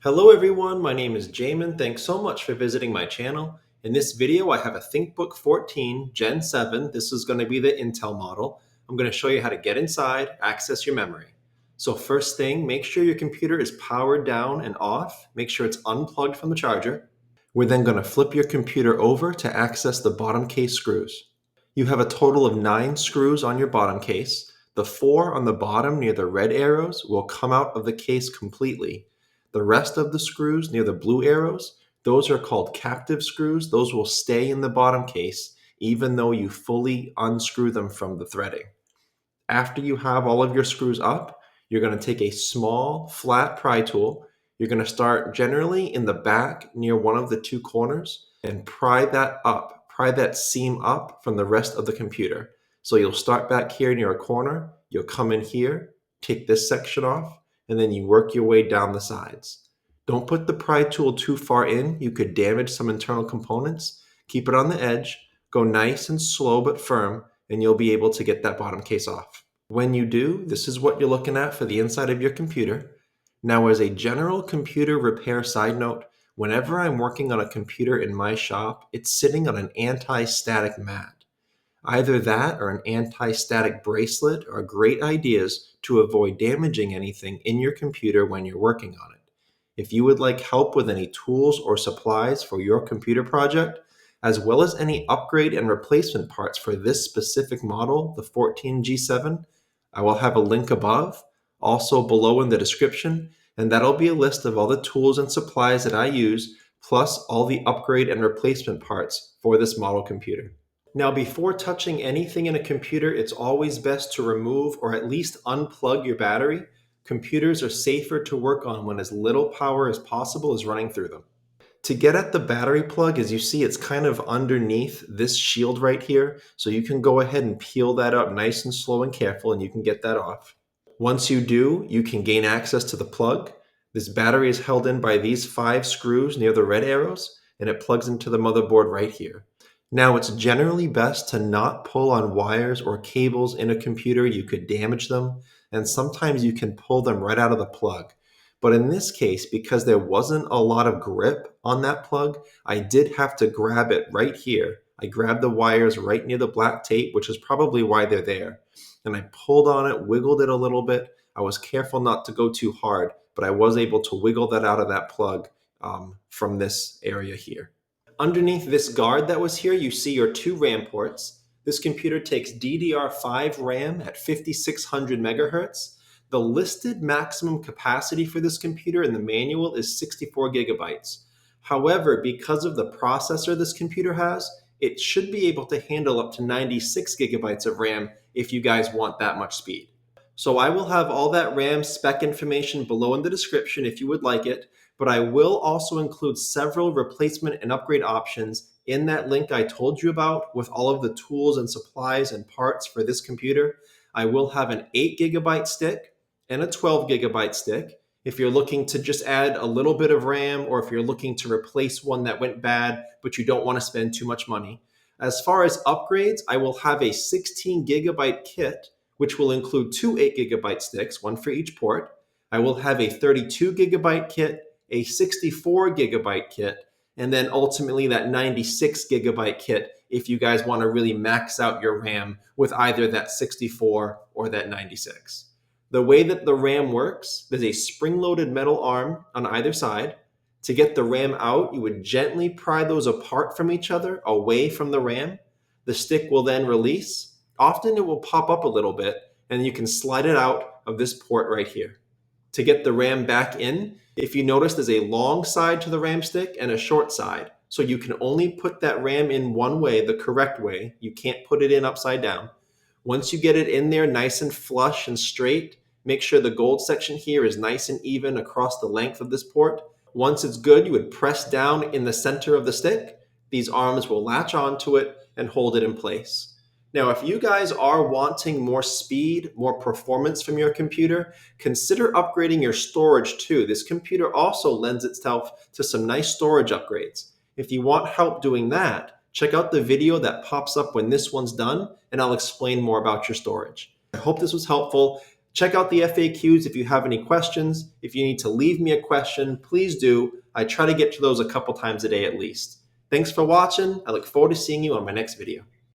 Hello everyone, my name is Jamin. Thanks so much for visiting my channel. In this video, I have a ThinkBook 14 Gen 7. This is going to be the Intel model. I'm going to show you how to get inside, access your memory. So first thing, make sure your computer is powered down and off. Make sure it's unplugged from the charger. We're then going to flip your computer over to access the bottom case screws. You have a total of 9 screws on your bottom case. The 4 on the bottom near the red arrows will come out of the case completely. The rest of the screws near the blue arrows, those are called captive screws. Those will stay in the bottom case even though you fully unscrew them from the threading. After you have all of your screws up, you're going to take a small flat pry tool. You're going to start generally in the back near one of the 2 corners and pry that seam up from the rest of the computer. So you'll start back here near a corner, you'll come in here, take this section off, and then you work your way down the sides. Don't put the pry tool too far in. You could damage some internal components. Keep it on the edge, go nice and slow but firm, and you'll be able to get that bottom case off. When you do, this is what you're looking at for the inside of your computer. Now, as a general computer repair side note, whenever I'm working on a computer in my shop, it's sitting on an anti-static mat. Either that or an anti-static bracelet are great ideas to avoid damaging anything in your computer when you're working on it. If you would like help with any tools or supplies for your computer project, as well as any upgrade and replacement parts for this specific model, the 14G7, I will have a link above, also below in the description, and that'll be a list of all the tools and supplies that I use, plus all the upgrade and replacement parts for this model computer. Now, before touching anything in a computer, it's always best to remove or at least unplug your battery. Computers are safer to work on when as little power as possible is running through them. To get at the battery plug, as you see, it's kind of underneath this shield right here. So you can go ahead and peel that up nice and slow and careful, and you can get that off. Once you do, you can gain access to the plug. This battery is held in by these 5 screws near the red arrows, and it plugs into the motherboard right here. Now, it's generally best to not pull on wires or cables in a computer. You could damage them, and sometimes you can pull them right out of the plug. But in this case, because there wasn't a lot of grip on that plug, I did have to grab it right here. I grabbed the wires right near the black tape, which is probably why they're there. And I pulled on it, wiggled it a little bit. I was careful not to go too hard, but I was able to wiggle that out of that plug from this area here. Underneath this guard that was here, you see your 2 RAM ports. This computer takes DDR5 RAM at 5600 megahertz. The listed maximum capacity for this computer in the manual is 64 gigabytes. However, because of the processor this computer has, it should be able to handle up to 96 gigabytes of RAM if you guys want that much speed. So I will have all that RAM spec information below in the description if you would like it, but I will also include several replacement and upgrade options in that link I told you about with all of the tools and supplies and parts for this computer. I will have an 8 gigabyte stick and a 12 gigabyte stick if you're looking to just add a little bit of RAM, or if you're looking to replace one that went bad but you don't want to spend too much money. As far as upgrades, I will have a 16 gigabyte kit, which will include 2 8 gigabyte sticks, one for each port. I will have a 32 gigabyte kit, a 64 gigabyte kit, and then ultimately that 96 gigabyte kit if you guys want to really max out your RAM with either that 64 or that 96. The way that the RAM works, there's a spring-loaded metal arm on either side. To get the RAM out, you would gently pry those apart from each other, away from the RAM. The stick will then release. Often it will pop up a little bit, and you can slide it out of this port right here. To get the RAM back in, if you notice, there's a long side to the RAM stick and a short side. So you can only put that RAM in one way, the correct way. You can't put it in upside down. Once you get it in there nice and flush and straight, make sure the gold section here is nice and even across the length of this port. Once it's good, you would press down in the center of the stick. These arms will latch onto it and hold it in place. Now, if you guys are wanting more speed, more performance from your computer, consider upgrading your storage too. This computer also lends itself to some nice storage upgrades. If you want help doing that, check out the video that pops up when this one's done, and I'll explain more about your storage. I hope this was helpful. Check out the FAQs if you have any questions. If you need to leave me a question, please do. I try to get to those a couple times a day at least. Thanks for watching. I look forward to seeing you on my next video.